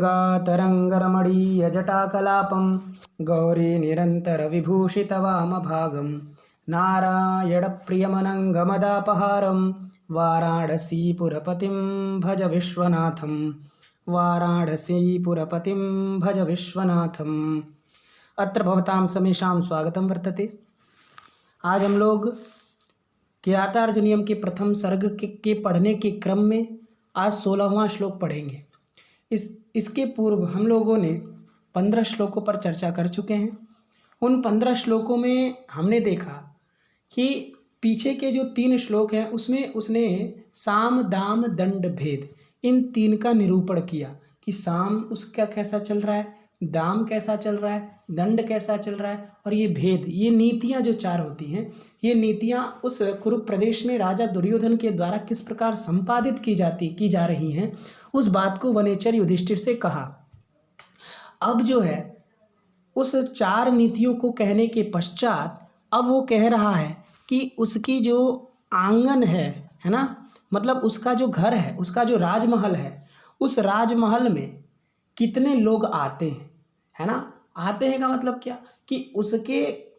गङ्गातरङ्गरमणीयजटाकलापं गौरीनिरन्तरविभूषितवामभागं नारायणप्रियमनङ्गमदापहारं वाराणसीपुरपतिं भज विश्वनाथं वाराणसीपुरपतिं भज विश्वनाथम्। अत्र भवतां समेषां स्वागतं वर्तते। आज हम लोग किरातार्जुनीयम के प्रथम सर्ग के पढ़ने के क्रम में आज 16वां श्लोक पढ़ेंगे। इसके पूर्व हम लोगों ने 15 श्लोकों पर चर्चा कर चुके हैं। उन 15 श्लोकों में हमने देखा कि पीछे के जो 3 श्लोक हैं उसमें उसने साम दाम दंड भेद इन 3 का निरूपण किया कि साम उसका कैसा चल रहा है, दाम कैसा चल रहा है, दंड कैसा चल रहा है, और ये भेद, ये नीतियाँ जो 4 होती हैं, ये नीतियाँ उस कुरुप प्रदेश में राजा दुर्योधन के द्वारा किस प्रकार संपादित की जा रही हैं, उस बात को वनेचर युधिष्ठिर से कहा। अब जो है उस 4 नीतियों को कहने के पश्चात अब वो कह रहा है कि उसकी जो आंगन है ना, मतलब उसका जो घर है, उसका जो राजमहल है, उस राजमहल में कितने लोग आते हैं, है ना। आते हैं का मतलब क्या कि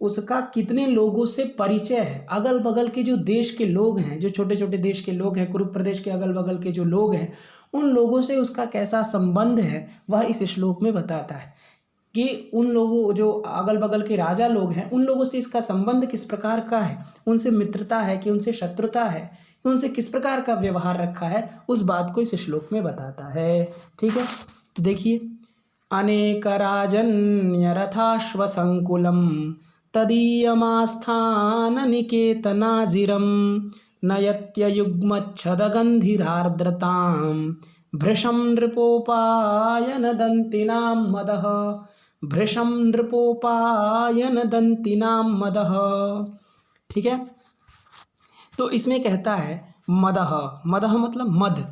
उसका कितने लोगों से परिचय है, अगल बगल के जो देश के लोग हैं, जो छोटे छोटे देश के लोग हैं, कुरुप प्रदेश के अगल बगल के जो लोग हैं, उन लोगों से उसका कैसा संबंध है वह इस श्लोक में बताता है कि उन लोगों, जो अगल बगल के राजा लोग हैं, उन लोगों से इसका संबंध किस प्रकार का है, उनसे मित्रता है कि उनसे शत्रुता है, कि उनसे किस प्रकार का व्यवहार रखा है, उस बात को इस श्लोक में बताता है। ठीक है, तो देखिए, अनेकराजन्यरथाश्वसंकुलं तदीयमास्थाननिकेतनाजिरं नयत्ययुग्मच्छदगन्धिरार्द्रतां भृशं नृपोपायनदन्तिनां मदः, भृशं नृपोपायनदन्तिनां मदः। ठीक है, तो इसमें कहता है मदः, मदः मतलब मद,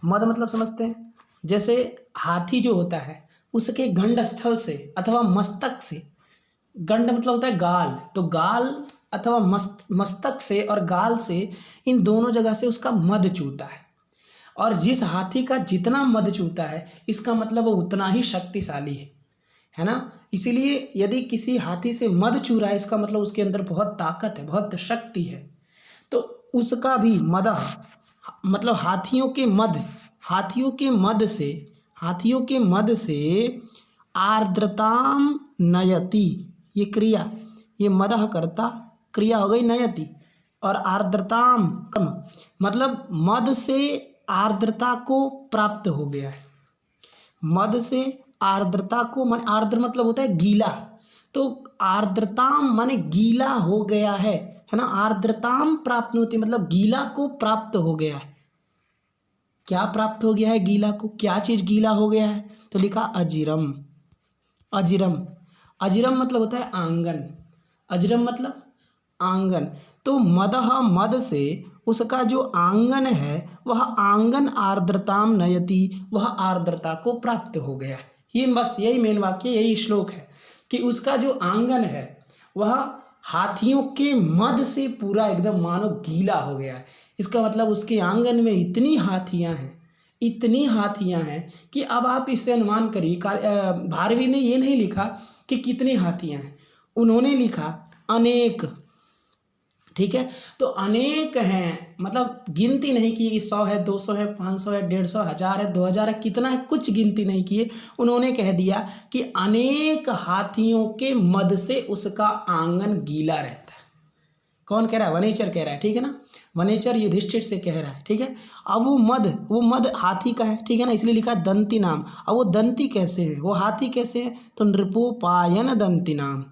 मद मतलब समझते हैं, जैसे हाथी जो होता है उसके गंड स्थल से अथवा मस्तक से, गंड मतलब होता है गाल, तो गाल अथवा मस्तक से और गाल से, इन दोनों जगह से उसका मद चूता है। और जिस हाथी का जितना मद चूता है इसका मतलब वो उतना ही शक्तिशाली है ना। इसीलिए यदि किसी हाथी से मद चू रहा है इसका मतलब उसके अंदर बहुत ताकत है, बहुत शक्ति है। तो उसका भी मदः मतलब हाथियों के मद, हाथियों के मद से आर्द्रताम नयति, ये क्रिया, ये मदः करता क्रिया हो गई नयति, और आर्द्रताम कम मतलब मद से आर्द्रता को प्राप्त हो गया है। मद से आर्द्रता को, मन आर्द्र मतलब होता है गीला, तो आर्द्रताम माने गीला हो गया है ना। आर्द्रताम प्राप्त होती मतलब गीला को प्राप्त हो गया है। क्या प्राप्त हो गया है गीला को, क्या चीज़ गीला हो गया है, तो लिखा अजिरम। अजिरम, अजिरम मतलब होता है आंगन, अजिरम मतलब आंगन। तो मदः, मद से उसका जो आंगन है वह आंगन आर्द्रताम नयति, वह आर्द्रता को प्राप्त हो गया। ये बस यही मेन वाक्य, यही श्लोक है कि उसका जो आंगन है वह हाथियों के मद से पूरा एकदम मानो गीला हो गया है। इसका मतलब उसके आंगन में इतनी हाथियां हैं, इतनी हाथियां हैं कि अब आप इससे अनुमान करिए। भारवी ने ये नहीं लिखा कि कितनी हाथियां हैं, उन्होंने लिखा अनेक। ठीक है, तो अनेक हैं, मतलब गिनती नहीं की कि 100 है, 200 है, 500 है, 150, 1000 है, 2000 है, कितना है, कुछ गिनती नहीं किए। उन्होंने कह दिया कि अनेक हाथियों के मद से उसका आंगन गीला रहता है। कौन कह रहा है? वनेचर कह रहा है। ठीक है ना, वनेचर युधिष्ठिर से कह रहा है। ठीक है, अब वो मद हाथी का है। ठीक है ना, इसलिए लिखा दंती नाम। अब वो दंती कैसे है, वो हाथी कैसे है, तो नृपोपायन दंती नाम।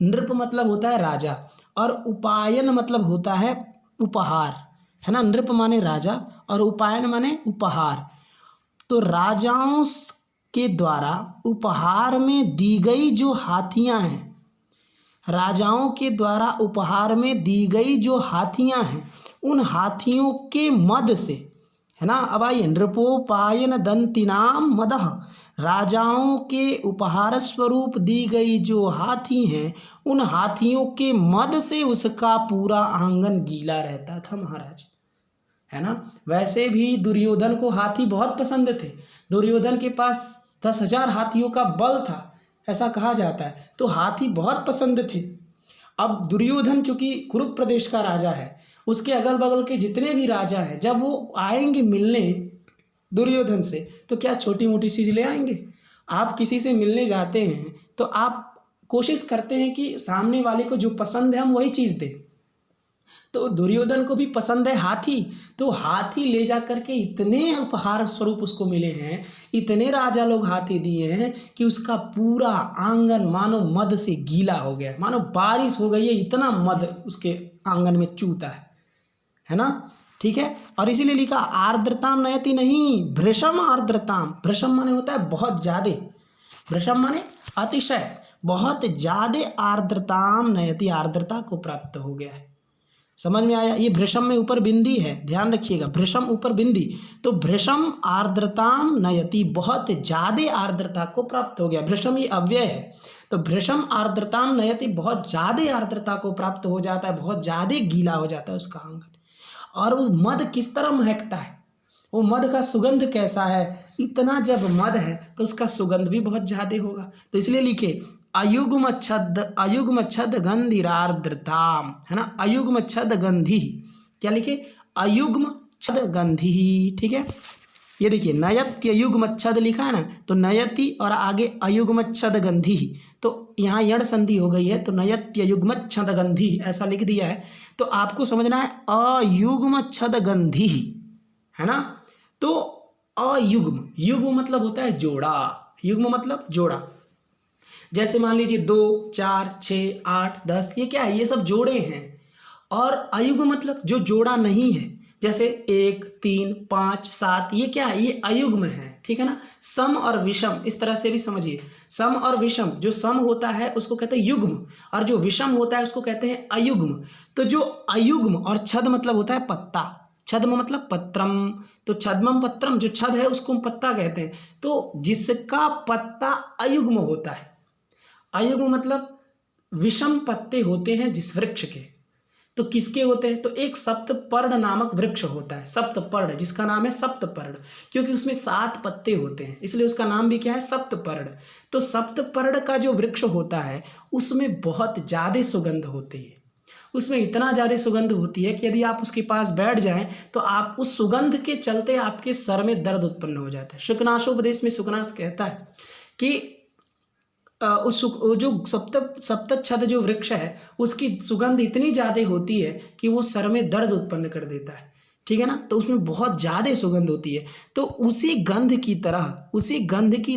नृप मतलब होता है राजा, और उपायन मतलब होता है उपहार, है ना। नृप माने राजा और उपायन माने उपहार। तो राजाओं के द्वारा उपहार में दी गई जो हाथियां हैं, राजाओं के द्वारा उपहार में दी गई जो हाथियां हैं, उन हाथियों के मद से, है ना। अब आइए, नृपोपायन दंतिनाम मदः, राजाओं के उपहार स्वरूप दी गई जो हाथी हैं, उन हाथियों के मद से उसका पूरा आंगन गीला रहता था महाराज, है ना। वैसे भी दुर्योधन को हाथी बहुत पसंद थे। दुर्योधन के पास 10,000 हाथियों का बल था, ऐसा कहा जाता है। तो हाथी बहुत पसंद थे। अब दुर्योधन चूंकि कुरुप प्रदेश का राजा है, उसके अगल बगल के जितने भी राजा हैं, जब वो आएंगे मिलने दुर्योधन से, तो क्या छोटी मोटी चीज़ ले आएंगे? आप किसी से मिलने जाते हैं तो आप कोशिश करते हैं कि सामने वाले को जो पसंद है हम वही चीज़ दें। तो दुर्योधन को भी पसंद है हाथी, तो हाथी ले जा करके इतने उपहार स्वरूप उसको मिले हैं, इतने राजा लोग हाथी दिए हैं कि उसका पूरा आंगन मानो मद से गीला हो गया, मानो बारिश हो गई है, इतना मद उसके आंगन में चूता है ना। ठीक है, और इसीलिए लिखा आर्द्रताम नयति, नहीं भृशम आर्द्रताम। भृशम माने होता है बहुत ज़्यादा, भृशम माने अतिशय, बहुत ज़्यादा आर्द्रताम नयति, आर्द्रता को प्राप्त हो गया है। समझ में आया? ये भृशम में ऊपर बिंदी है, ध्यान रखिएगा, भृशम ऊपर बिंदी, तो भृशम आर्द्रताम नयति, बहुत ज़्यादा आर्द्रता को प्राप्त हो गया। भृशम ये अव्यय है, तो भृशम आर्द्रताम नयति, बहुत ज़्यादा आर्द्रता को प्राप्त हो जाता है, बहुत ज़्यादा गीला हो जाता है उसका आंगन। और वो मद किस तरह महकता है, वो मद का सुगंध कैसा है, इतना जब मद है तो उसका सुगंध भी बहुत ज़्यादा होगा। तो इसलिए लिखे अयुग्म छद गंधिरार्द्रताम, है ना, अयुग्म छद गंधी, क्या लिखे, अयुग्म छद गंधी। ठीक है, ये देखिए नयत्य युग्म छद लिखा है ना, तो नयति और आगे अयुग्म छद गंधी, तो यहाँ यण संधि हो गई है, तो नयत्य युग्म छद गंधी ऐसा लिख दिया है। तो आपको समझना है अयुग्म छद गंधी, है ना। तो अयुग्म, युग्म मतलब होता है जोड़ा, युग्म मतलब जोड़ा। जैसे मान लीजिए 2, 4, 6, 8, 10, ये क्या है, ये सब जोड़े हैं। और अयुग्म मतलब जो जोड़ा नहीं है, जैसे 1, 3, 5, 7, ये क्या है, ये अयुग्म है। ठीक है ना, सम और विषम इस तरह से भी समझिए, सम और विषम, जो सम होता है उसको कहते हैं युग्म, और जो विषम होता है उसको कहते हैं अयुग्म। तो जो अयुग्म, और छद मतलब होता है पत्ता, छद्म मतलब पत्रम, तो छद्मम पत्रम, जो छद है उसको हम पत्ता कहते हैं। तो जिसका पत्ता अयुग्म होता है, अयुग्म मतलब विषम पत्ते होते हैं जिस वृक्ष के, तो किसके होते हैं, तो एक सप्तपर्ण नामक वृक्ष होता है, सप्तपर्ण, जिसका नाम है सप्तपर्ण, क्योंकि उसमें 7 पत्ते होते हैं, इसलिए उसका नाम भी क्या है, सप्तपर्ण। तो सप्तपर्ण का जो वृक्ष होता है उसमें बहुत ज़्यादा सुगंध होती है, उसमें इतना ज़्यादा सुगंध होती है कि यदि आप उसके पास बैठ जाएं तो आप उस सुगंध के चलते आपके सर में दर्द उत्पन्न हो जाता है। शुकनाशोपदेश में शुकनाश कहता है कि जो सप्तच्छद जो वृक्ष है उसकी सुगंध इतनी ज़्यादा होती है कि वो सर में दर्द उत्पन्न कर देता है। ठीक है ना, तो उसमें बहुत ज़्यादा सुगंध होती है। तो उसी गंध की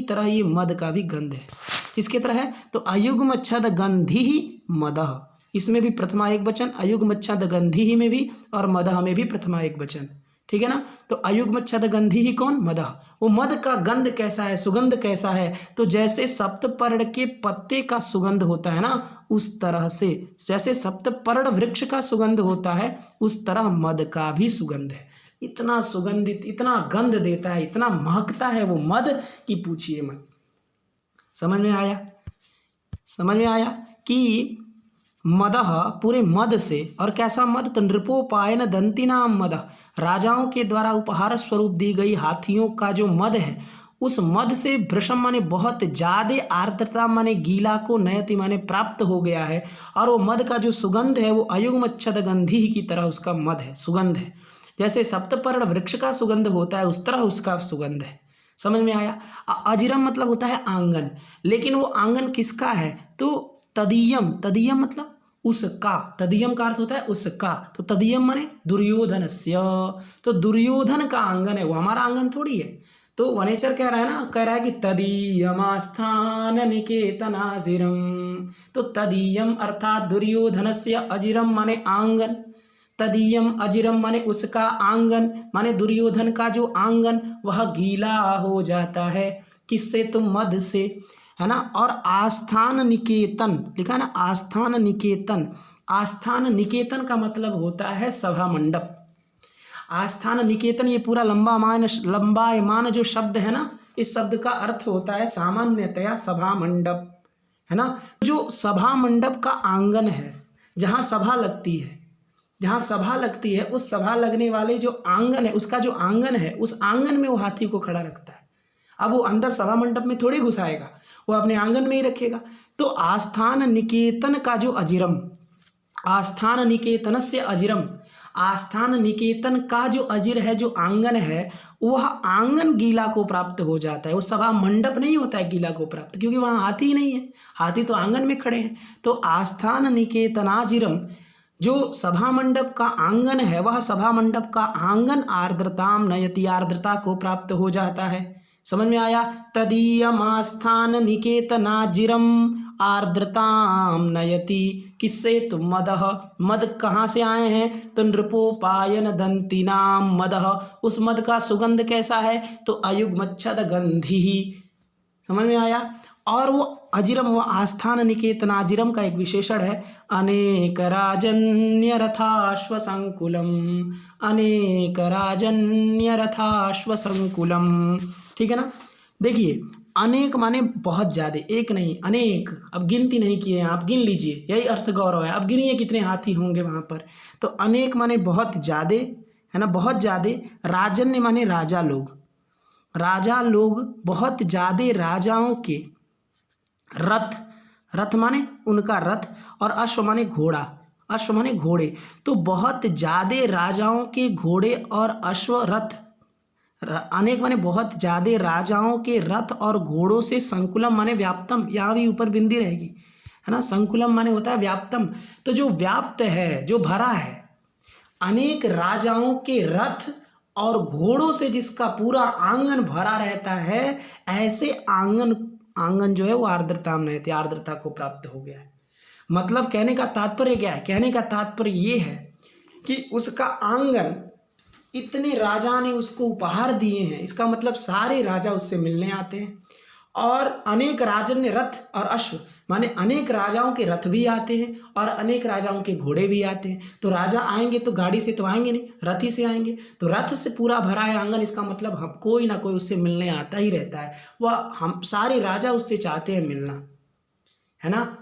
तरह ये मद का भी गंध है। किसके तरह है, तो अयुग्म छद गंधी ही मदः, इसमें भी प्रथमा एक वचन, अयुग्म छद गंधी ही में भी, और मदः में भी प्रथमा एक वचन। ठीक है ना, तो अयुग्म छद गंधी ही कौन, मदः, वो मद का गंध कैसा है, सुगंध कैसा है, तो जैसे सप्तपर्ण के पत्ते का सुगंध होता है ना, उस तरह से, जैसे सप्तपर्ण वृक्ष का सुगंध होता है उस तरह मद का भी सुगंध है। इतना सुगंधित, इतना गंध देता है, इतना महकता है वो मद कि पूछिए मत। समझ में आया, समझ में आया कि मदः पूरे मद से, और कैसा मद, तो नृपोपायन दंतिनाम मदः, राजाओं के द्वारा उपहार स्वरूप दी गई हाथियों का जो मद है, उस मद से भृशम माने बहुत ज़्यादा, आर्द्रता माने गीला को, नयति माने प्राप्त हो गया है। और वो मद का जो सुगंध है वो अयुग्म छद गंधी की तरह उसका मद है, सुगंध है। जैसे सप्तपर्ण वृक्ष का सुगंध होता है उस तरह उसका सुगंध है। समझ में आया। अजिरम मतलब होता है आंगन, लेकिन वो आंगन किसका है, तो तदीयम, तदीयम मतलब उसका, तदीयम का अर्थ होता है उसका, तो तदीयम माने दुर्योधनस्य, तो दुर्योधन का आंगन है वो, हमारा आंगन थोड़ी है। तो वनेचर कह रहा है ना, कह रहा है कि तदीयमास्थान निकेतनाजिरम, तो तदीयम अर्थात दुर्योधनस्य, अजिरम माने आंगन, तदीयम अजिरम माने उसका आंगन, माने दुर्योधन का जो आंगन वह गीला हो जाता है, किससे, तो मद से, है ना। और आस्थान निकेतन लिखा है ना, आस्थान निकेतन, आस्थान निकेतन का मतलब होता है सभा मंडप। आस्थान निकेतन ये पूरा लंबायमान जो शब्द है ना, इस शब्द का अर्थ होता है सामान्यतया सभा मंडप, है ना। जो सभा मंडप का आंगन है, जहाँ सभा लगती है, जहाँ सभा लगती है, उस सभा लगने वाले जो आंगन है, उसका जो आंगन है, उस आंगन में वो हाथी को खड़ा रखता है। अब वो अंदर सभा मंडप में थोड़ी घुसाएगा, वो अपने आंगन में ही रखेगा। तो आस्थान निकेतन का जो अजिरम, आस्थान निकेतन से अजिरम, आस्थान निकेतन का जो अजिर है, जो आंगन है, वह आंगन गीला को प्राप्त हो जाता है। वो सभा मंडप नहीं होता है गीला को प्राप्त, क्योंकि वहाँ हाथी ही नहीं है, हाथी तो आंगन में खड़े हैं। तो आस्थान निकेतनाजिरम, जो सभा मंडप का आंगन है, वह सभा मंडप का आंगन आर्द्रताम नयति, आर्द्रता को प्राप्त हो जाता है। समझ में आया? तदीयमास्थान निकेतनाजिरम आर्द्रताम नयति, किससे? तो मदह, मद कहाँ से आए हैं? तो नृपोपायन दंतिनाम मदह, उस मद का सुगंध कैसा है? तो अयुग्मच्छद गंधि। समझ में आया? और वो अजिरम, वो आस्थान निकेतनाजिरम का एक विशेषण है, अनेक राजन्य रथाश्व संकुलम, अनेक राजन्य रथाश्व संकुलम। ठीक है ना? देखिए, अनेक माने बहुत ज़्यादा, एक नहीं अनेक, अब गिनती नहीं किए हैं आप, गिन लीजिए, यही अर्थ गौरव है। अब गिनिए कितने हाथी होंगे वहाँ पर। तो अनेक माने बहुत ज़्यादा, है ना, बहुत ज़्यादा। राजन्य माने राजा लोग, राजा लोग, बहुत ज़्यादा राजाओं के रथ, रथ माने उनका रथ, और अश्व माने घोड़ा, अश्व माने घोड़े। तो बहुत ज़्यादा राजाओं के घोड़े और अश्व रथ, अनेक माने बहुत ज़्यादा राजाओं के रथ और घोड़ों से, संकुलम माने व्याप्तम, यहाँ भी ऊपर बिंदी रहेगी, है ना, संकुलम माने होता है व्याप्तम। तो जो व्याप्त है, जो भरा है, अनेक राजाओं के रथ और घोड़ों से जिसका पूरा आंगन भरा रहता है, ऐसे आंगन, आंगन जो है वो आर्द्रता में रहती है, आर्द्रता को प्राप्त हो गया है। मतलब कहने का तात्पर्य क्या है? कहने का तात्पर्य ये है कि उसका आंगन, इतने राजा ने उसको उपहार दिए हैं, इसका मतलब सारे राजा उससे मिलने आते हैं। और अनेक राजन्य रथ और अश्व माने अनेक राजाओं के रथ भी आते हैं और अनेक राजाओं के घोड़े भी आते हैं। तो राजा आएंगे तो गाड़ी से तो आएंगे नहीं, रथ ही से आएंगे। तो रथ से पूरा भरा है आंगन, इसका मतलब हम कोई ना कोई उससे मिलने आता ही रहता है। वह हम सारे राजा उससे चाहते हैं मिलना, है ना?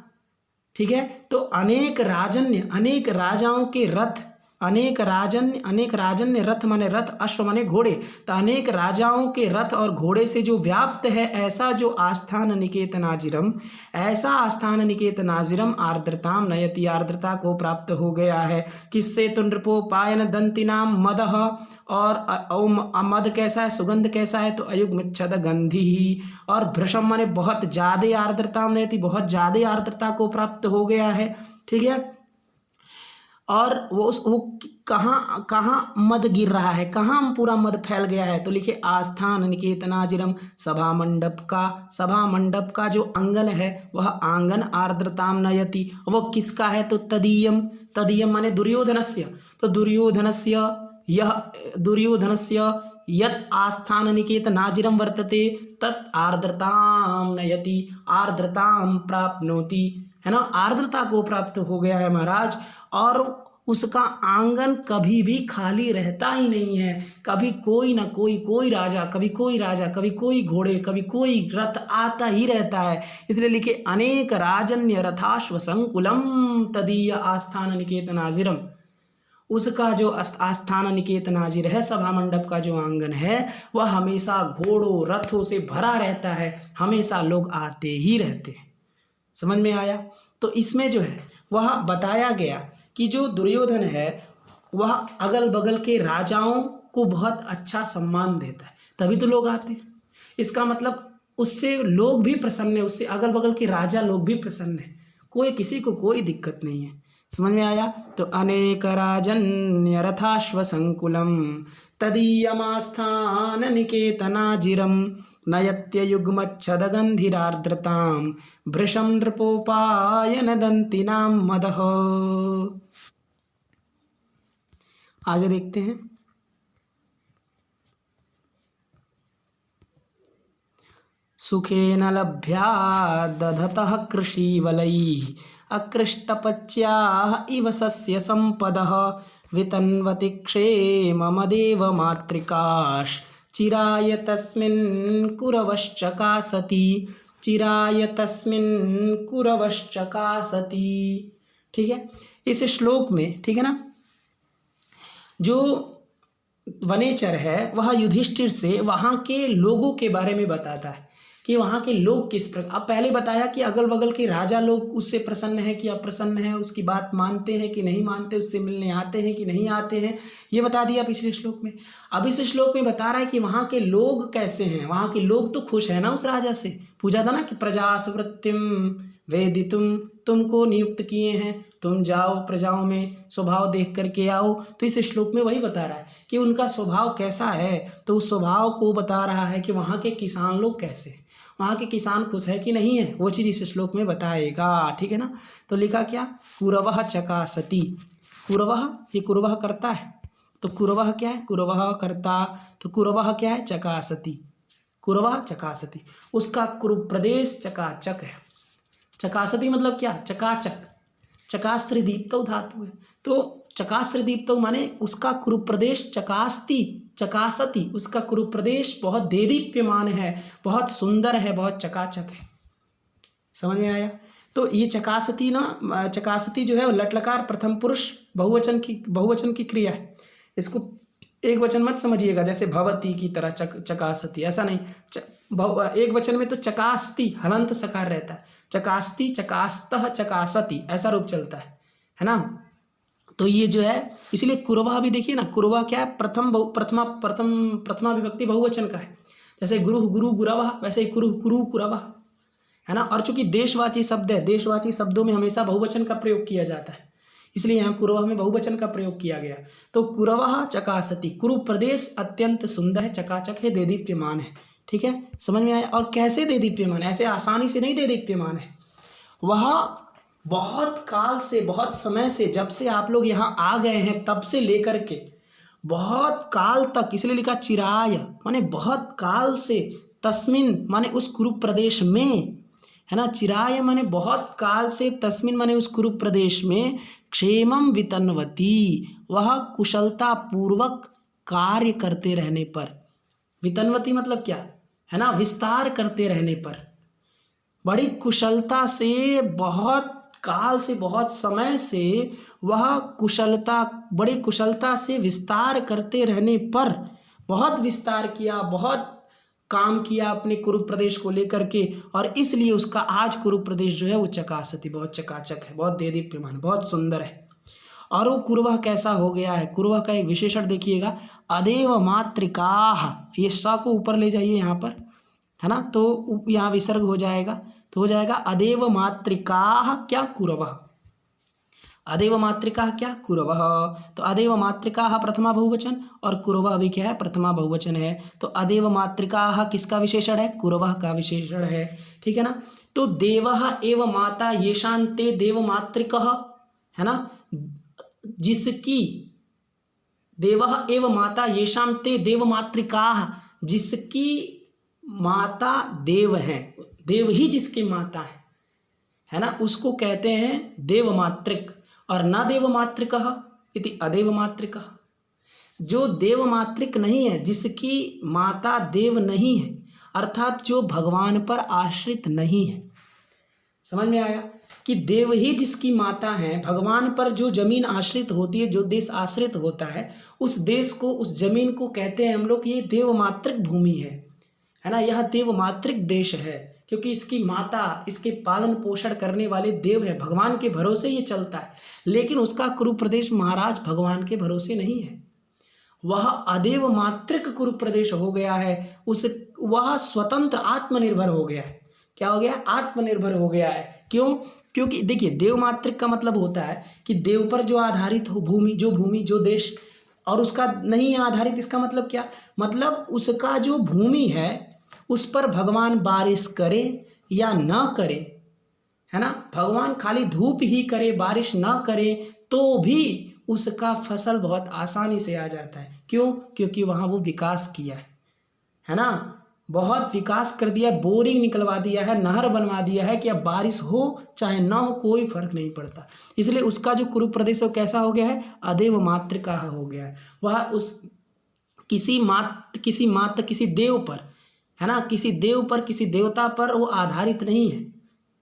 ठीक है। तो अनेक राजन्य, अनेक राजाओं के रथ, अनेक राजन्य रथ माने रथ, अश्व माने घोड़े। तो अनेक राजाओं के रथ और घोड़े से जो व्याप्त है, ऐसा जो आस्थान निकेतनाजिरम, ऐसा आस्थान निकेतनाजिरम आर्द्रताम नयति, आर्द्रता को प्राप्त हो गया है। किससे? तो नृपोपायन दंतिनाम मदह, और मद कैसा है, सुगंध कैसा है? तो अयुग्मच्छद गंधि ही। और भृशम माने बहुत ज़्यादा आर्द्रताम नयति, बहुत ज़्यादा आर्द्रता को प्राप्त हो गया है। ठीक है। और वो कहाँ कहाँ मद गिर रहा है, कहाँ पूरा मद फैल गया है? तो लिखे आस्थान निकेतनाजिरम, सभा मंडप का, सभा मंडप का जो आंगन है, वह आंगन आर्द्रताम नयति। वो किसका है? तो तदीयम, तदीयम माने दुर्योधनस्य। तो दुर्योधनस्य, यह दुर्योधनस्य यत् आस्थान निकेतनाजिरम वर्तते तत् आर्द्रताम नयति, आर्द्रताम प्राप्नोति, है ना, आर्द्रता को प्राप्त हो गया है महाराज। और उसका आंगन कभी भी खाली रहता ही नहीं है, कभी कोई ना कोई राजा, कभी कोई राजा, कभी कोई घोड़े, कभी कोई रथ आता ही रहता है। इसलिए लिखे अनेक राजन्य रथाश्व संकुलम तदीय आस्थान निकेतनाजिरम। उसका जो आस्थान निकेतनाजिर है, सभा मंडप का जो आंगन है, वह हमेशा घोड़ों रथों से भरा रहता है, हमेशा लोग आते ही रहते हैं। समझ में आया? तो इसमें जो है वह बताया गया कि जो दुर्योधन है वह अगल बगल के राजाओं को बहुत अच्छा सम्मान देता है, तभी तो लोग आते हैं। इसका मतलब उससे लोग भी प्रसन्न है, उससे अगल बगल के राजा लोग भी प्रसन्न है, कोई किसी को कोई दिक्कत नहीं है। समझ में आया? तो अनेक राजन्य रथाश्व संकुलम तदीयमास्थान निकेतनाजिरम नयत्ययुग्मच्छदगंधिरार्द्रताम भृशं नृपोपायन दंतिनाम मदः। आगे देखते हैं। सुखेन लभ्या दधतः कृषिवलैः अकृष्टपच्याः इव सस्य संपदः वितन्वति क्षेममदेव मातृकाश चिराय तस्मिन् कुरवश्चकासति, चिराय तस्मिन् कुरवश्चकासति। ठीक है। इस श्लोक में, ठीक है ना, जो वनेचर है वह युधिष्ठिर से वहाँ के लोगों के बारे में बताता है कि वहाँ के लोग किस प्रकार। अब पहले बताया कि अगल बगल के राजा लोग उससे प्रसन्न हैं कि अप्रसन्न हैं, उसकी बात मानते हैं कि नहीं मानते, उससे मिलने आते हैं कि नहीं आते हैं, ये बता दिया पिछले श्लोक में। अब इस श्लोक में बता रहा है कि वहाँ के लोग कैसे हैं। वहाँ के लोग तो खुश हैं ना उस राजा से, पूछा था ना कि प्रजासवृत्तिम वेदितुम, तुमको नियुक्त किए हैं, तुम जाओ प्रजाओं में स्वभाव देख करके आओ। तो इस श्लोक में वही बता रहा है कि उनका स्वभाव कैसा है। तो उस स्वभाव को बता रहा है कि वहाँ के किसान लोग कैसे हैं, वहाँ के किसान खुश है कि नहीं है, वो चीज़ इस श्लोक में बताएगा। ठीक है ना। तो लिखा क्या, कुरवः चकासति। कुरवः, ये कुरवः करता है, तो कुरवः क्या है, कुरवः करता, तो कुरवः क्या है, चकासति। कुरवः चकासति, उसका कुरु प्रदेश चकाचक है। चकासति मतलब क्या, चकाचक। चकास्त्र दीप्तौ धातु है, तो चकास्त्र दीप्तौ माने उसका कुरु प्रदेश चकास्ति, चकासति, उसका कुरु प्रदेश बहुत देदीप्यमान है, बहुत सुंदर है, बहुत चकाचक है। समझ में आया। तो ये चकासति ना, चकासति जो है लट लकार प्रथम पुरुष बहुवचन की क्रिया है। इसको एक वचन मत समझिएगा जैसे भवती की तरह चकासति, ऐसा नहीं। एक वचन में तो चकास्ति हलंत सकार रहता है, चकास्ति, चकास्तः, चकासति, ऐसा रूप चलता है ना। तो ये जो है इसलिए कुरवा भी देखिए ना, कुरवा क्या है, प्रथमा विभक्ति बहुवचन का है। जैसे गुरु गुरु गुरवा, वैसे ही कुरु कुरु कुरवा, है ना। और चूंकि देशवाची शब्द है, देशवाची शब्दों में हमेशा बहुवचन का प्रयोग किया जाता है, इसलिए यहाँ कुरवा में बहुवचन का प्रयोग किया गया। तो कुरवा चकासति, कुरु प्रदेश अत्यंत सुंदर है, चकाचक है, देदीप्यमान है। ठीक है, समझ में आया। और कैसे देदीप्यमान, ऐसे आसानी से नहीं देदीप्यमान है, वह बहुत काल से, बहुत समय से, जब से आप लोग यहाँ आ गए हैं तब से लेकर के बहुत काल तक, इसलिए लिखा चिराय माने बहुत काल से, तस्मिन माने उस कुरु प्रदेश में, है ना। चिराय माने बहुत काल से, तस्मिन माने उस कुरु प्रदेश में, क्षेमम वितन्वती, वह कुशलता पूर्वक कार्य करते रहने पर। वितन्वती मतलब क्या है ना, विस्तार करते रहने पर, बड़ी कुशलता से, बहुत काल से, बहुत समय से वह कुशलता, बड़ी कुशलता से विस्तार करते रहने पर, बहुत विस्तार किया, बहुत काम किया अपने कुरु प्रदेश को लेकर के, और इसलिए उसका आज कुरु प्रदेश जो है वो चकासति, बहुत चकाचक है, बहुत देदीप्यमान, बहुत सुंदर है। और वो कुरवा कैसा हो गया है, कुरवा का एक विशेषण देखिएगा, अदेव मातृकाः, ये स को ऊपर ले जाइए यहाँ पर, है ना, तो यहाँ विसर्ग हो जाएगा, तो हो जाएगा अदेव मातृकाः क्या कुरवः, अदेव मातृकाः क्या कुरवः। तो अदेव मातृकाः प्रथमा बहुवचन और कुरवः भी क्या है, प्रथमा बहुवचन है। तो अदेव मातृकाः किसका विशेषण है, कुरवः का विशेषण है। ठीक है ना। तो देवः एव माता येषां ते देव मातृकः, है ना, जिसकी, देवः एव माता येषां ते देव मातृकाः, जिसकी माता देव हैं, देव ही जिसकी माता है ना, उसको कहते हैं देव मातृक। और न देव मातृकः इति अदेव मातृकः, जो देव मातृक नहीं है, जिसकी माता देव नहीं है, अर्थात जो भगवान पर आश्रित नहीं है। समझ में आया कि देव ही जिसकी माता है, भगवान पर जो जमीन आश्रित होती है, जो देश आश्रित होता है, उस देश को, उस जमीन को कहते हैं हम लोग ये देव मातृक भूमि है ना, यह देव मातृक देश है, क्योंकि इसकी माता, इसके पालन पोषण करने वाले देव है, भगवान के भरोसे ये चलता है। लेकिन उसका कुरु प्रदेश महाराज भगवान के भरोसे नहीं है, वह अदेव मातृक कुरु प्रदेश हो गया है, उस वह स्वतंत्र आत्मनिर्भर हो गया है। क्या हो गया, आत्मनिर्भर हो गया है। क्यों, क्योंकि देखिए देव मातृक का मतलब होता है कि देव पर जो आधारित हो, भूमि जो देश, और उसका नहीं आधारित, इसका मतलब क्या, मतलब उसका जो भूमि है उस पर भगवान बारिश करे या ना करे, है ना, भगवान खाली धूप ही करे, बारिश ना करे, तो भी उसका फसल बहुत आसानी से आ जाता है। क्यों, क्योंकि वहाँ वो विकास किया है ना, बहुत विकास कर दिया, बोरिंग निकलवा दिया है, नहर बनवा दिया है कि अब बारिश हो चाहे ना हो कोई फर्क नहीं पड़ता। इसलिए उसका जो कुरु प्रदेश है वो कैसा हो गया है, अदेव मातृकाः हो गया है। वह उस किसी देव पर, है ना, किसी देव पर, किसी देवता पर वो आधारित नहीं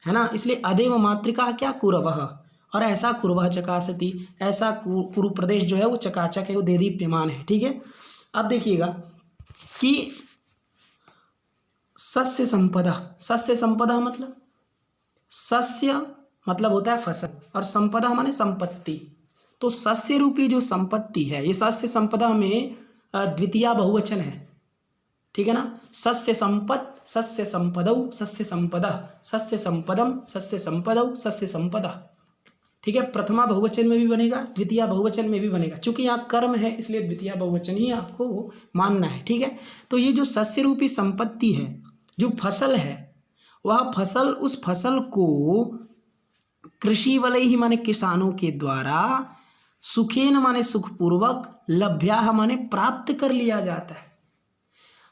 है ना, इसलिए अदेव मातृकाः क्या कुरवः। और ऐसा कुरवः चकासति, ऐसा कुरु प्रदेश जो है वो चकाचक है, वो देदीप्यमान है। ठीक है, अब देखिएगा कि सस्य संपदा मतलब सस्य मतलब होता है फसल और संपदा माने संपत्ति। तो सस्य रूपी जो संपत्ति है, ये सस्य संपदा में द्वितीय बहुवचन है, ठीक है ना। सस्य संपत्, सस्य संपदौ, सस्य संपदा, सस्य संपदम, सस्य संपदौ, सस्य संपदा, ठीक है। प्रथमा बहुवचन में भी बनेगा, द्वितीय बहुवचन में भी बनेगा। चूंकि यहाँ कर्म है इसलिए द्वितीय बहुवचन ही आपको मानना है, ठीक है। तो ये जो सस्य रूपी संपत्ति है, जो फसल है, वह फसल, उस फसल को कृषि वाले ही माने किसानों के द्वारा सुखेन माने सुखपूर्वक, लभ्या माने प्राप्त कर लिया जाता है।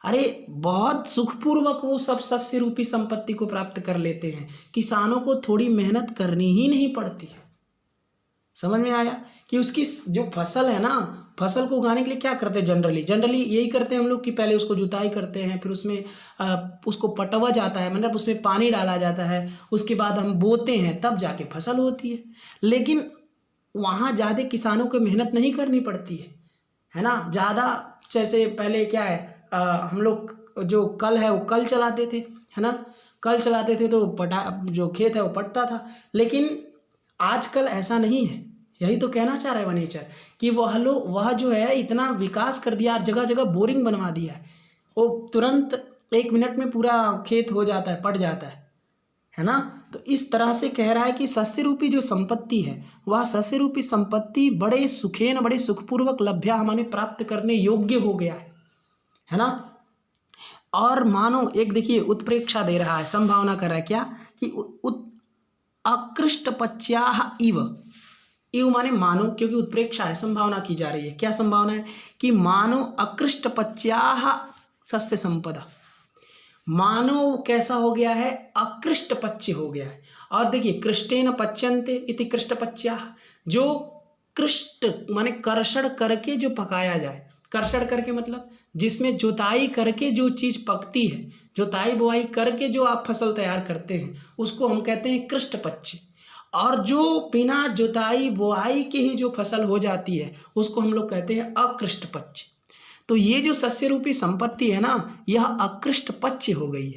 अरे बहुत सुखपूर्वक वो सब सस्य रूपी संपत्ति को प्राप्त कर लेते हैं। किसानों को थोड़ी मेहनत करनी ही नहीं पड़ती। समझ में आया कि उसकी जो फसल है ना, फसल को उगाने के लिए क्या करते हैं, जनरली यही करते हैं हम लोग कि पहले उसको जुताई करते हैं, फिर उसमें उसको पटवा जाता है, मतलब उसमें पानी डाला जाता है, उसके बाद हम बोते हैं, तब जाके फसल होती है। लेकिन वहाँ ज़्यादा किसानों को मेहनत नहीं करनी पड़ती है ना। ज़्यादा जैसे पहले क्या है, हम लोग जो कल है वो कल चलाते थे, है ना, कल चलाते थे तो जो खेत है वो पटता था। लेकिन आजकल ऐसा नहीं है। यही तो कहना चाह रहा है वनेचर कि वह जो है इतना विकास कर दिया, जगह जगह बोरिंग बनवा दिया है, वो तुरंत 1 मिनट में पूरा खेत हो जाता है, पट जाता है ना। तो इस तरह से कह रहा है कि सस्य रूपी जो संपत्ति है, वह सस्य रूपी संपत्ति बड़े सुखेन, बड़े सुखपूर्वक लभ्या हमारे प्राप्त करने योग्य हो गया है ना। और मानो एक देखिए उत्प्रेक्षा दे रहा है, संभावना कर रहा है क्या कि अकृष्ट पच्याह इव माने मानो, क्योंकि उत्प्रेक्षा है, संभावना की जा रही है। क्या संभावना है कि मानो अकृष्ट पच्याह सस्य संपदा, मानो कैसा हो गया है, अकृष्ट पच्य हो गया है। और देखिए कृष्टेन पच्यन्ते इति कृष्ट पच्याह, जो कृष्ट माने कर्षण करके जो पकाया जाए, कर्षण करके मतलब जिसमें जुताई करके जो चीज़ पकती है, जुताई बुआई करके जो आप फसल तैयार करते हैं, उसको हम कहते हैं कृष्ट पच्य। और जो बिना जुताई बुआई के ही जो फसल हो जाती है, उसको हम लोग कहते हैं अकृष्ट पच्य। तो ये जो सस्य रूपी संपत्ति है ना, यह अकृष्ट पच्य हो गई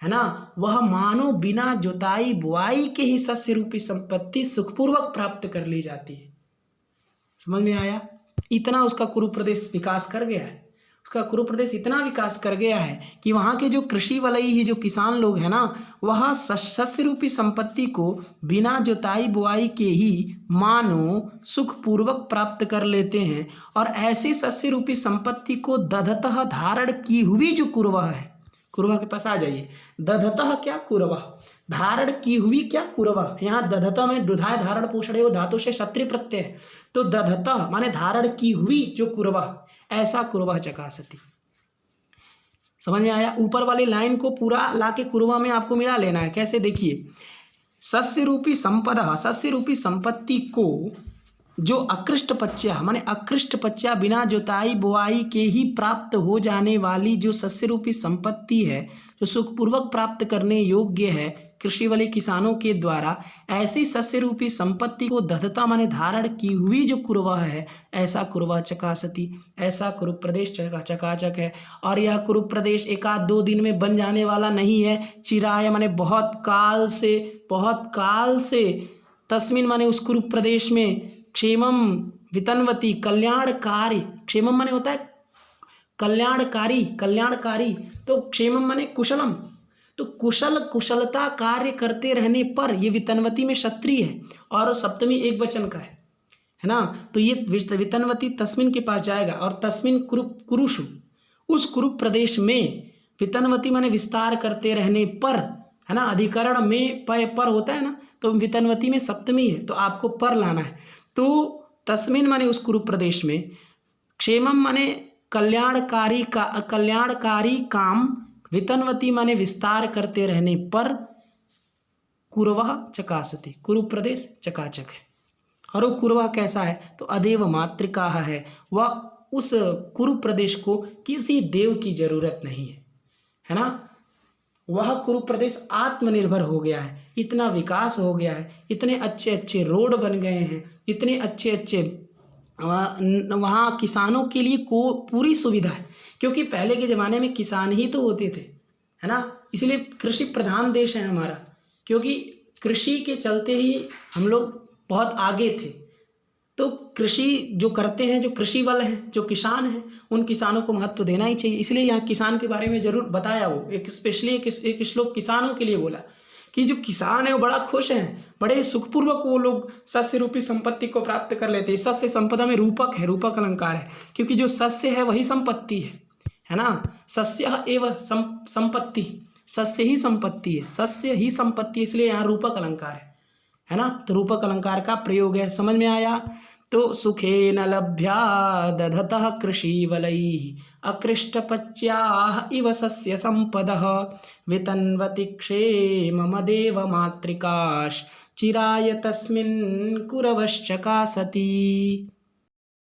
है ना। वह मानो बिना जुताई बुआई के ही सस्य रूपी संपत्ति सुखपूर्वक प्राप्त कर ली जाती है। समझ में आया। इतना उसका कुरु प्रदेश विकास कर गया है, उसका कुरु प्रदेश इतना विकास कर गया है कि वहाँ के जो कृषि वाले ही जो किसान लोग हैं ना, वह सस्य रूपी संपत्ति को बिना जुताई बुआई के ही मानो सुखपूर्वक प्राप्त कर लेते हैं। और ऐसी सस्य रूपी संपत्ति को दधतः धारण की हुई जो कुरवा है, कुरवा के पास आ जाइए। दधतः क्या, कुरवा, धारण की हुई क्या, कुरवा। यहाँ दधतः में दुधाय धारण पोषण हो धातु से क्षत्रिय प्रत्यय है, तो दधतः माने धारण की हुई जो कुरवा, ऐसा कुरवा चकासती। समझ में आया। ऊपर वाली लाइन को पूरा लाके कुरवा में आपको मिला लेना है। कैसे, देखिए, सस्य रूपी संपदा, सस्य रूपी संपत्ति को जो अकृष्ट पच्या माने अकृष्ट पच्या बिना जुताई बुआई के ही प्राप्त हो जाने वाली जो सस्य रूपी संपत्ति है, जो सुखपूर्वक प्राप्त करने योग्य है कृषि वाले किसानों के द्वारा, ऐसी सस्य रूपी संपत्ति को दधता माने धारण की हुई जो कुरवा है, ऐसा कुरवा चकासती, ऐसा कुरु प्रदेश चकाचक है। और यह कुरु प्रदेश 1-2 दिन में बन जाने वाला नहीं है। चिराय माने बहुत काल से तस्मिन माने उस कुरु प्रदेश में क्षेमम वितन्वती, कल्याणकारी, क्षेमम माने होता है कल्याणकारी, तो क्षेमम माने कुशलम, तो कुशलता कार्य करते रहने पर, ये वितन्वती में क्षत्रिय है और सप्तमी एक वचन का है ना। तो ये वितन्वती तस्मिन के पास जाएगा और तस्मिन कुरुषु, उस कुरु प्रदेश में वितन्वती माने विस्तार करते रहने पर, है ना। अधिकरण में पर होता है ना, तो वितन्वती में सप्तमी है तो आपको पर लाना है। तो तस्मिन माने उस कुरु प्रदेश में, क्षेमम माने कल्याणकारी काम, वितन्वती माने विस्तार करते रहने पर, कुरवा चकासती, कुरु प्रदेश चकाचक है। और वो कुरवा कैसा है, तो अदेव मातृका है, वह उस कुरु प्रदेश को किसी देव की जरूरत नहीं है ना। वह कुरु प्रदेश आत्मनिर्भर हो गया है, इतना विकास हो गया है, इतने अच्छे रोड बन गए हैं, इतने अच्छे वहाँ किसानों के लिए को पूरी सुविधा है, क्योंकि पहले के ज़माने में किसान ही तो होते थे, है ना। इसलिए कृषि प्रधान देश है हमारा, क्योंकि कृषि के चलते ही हम लोग बहुत आगे थे। तो कृषि जो करते हैं, जो कृषि बल हैं, जो किसान हैं, उन किसानों को महत्व देना ही चाहिए। इसलिए यहाँ किसान के बारे में ज़रूर बताया, वो एक स्पेशली एक श्लोक किसानों के लिए बोला कि जो किसान है वो बड़ा खुश हैं, बड़े सुखपूर्वक वो लोग शस्य रूपी संपत्ति को प्राप्त कर लेते हैं। शस्य संपदा में रूपक है, रूपक अलंकार है, क्योंकि जो शस्य है वही संपत्ति है ना। शस्य एवं संपत्ति, शस्य ही संपत्ति है, शस्य ही संपत्ति, इसलिए यहाँ रूपक अलंकार है ना। तो रूपक अलंकार का प्रयोग है, समझ में आया। तो सुखेन लभ्या दधतः कृषिवलैः अकृष्टपच्याः इव सस्य संपदः वितन्वति क्षेममदेव मातृकाश् चिराय तस्मिन् कुरवश्चकासति।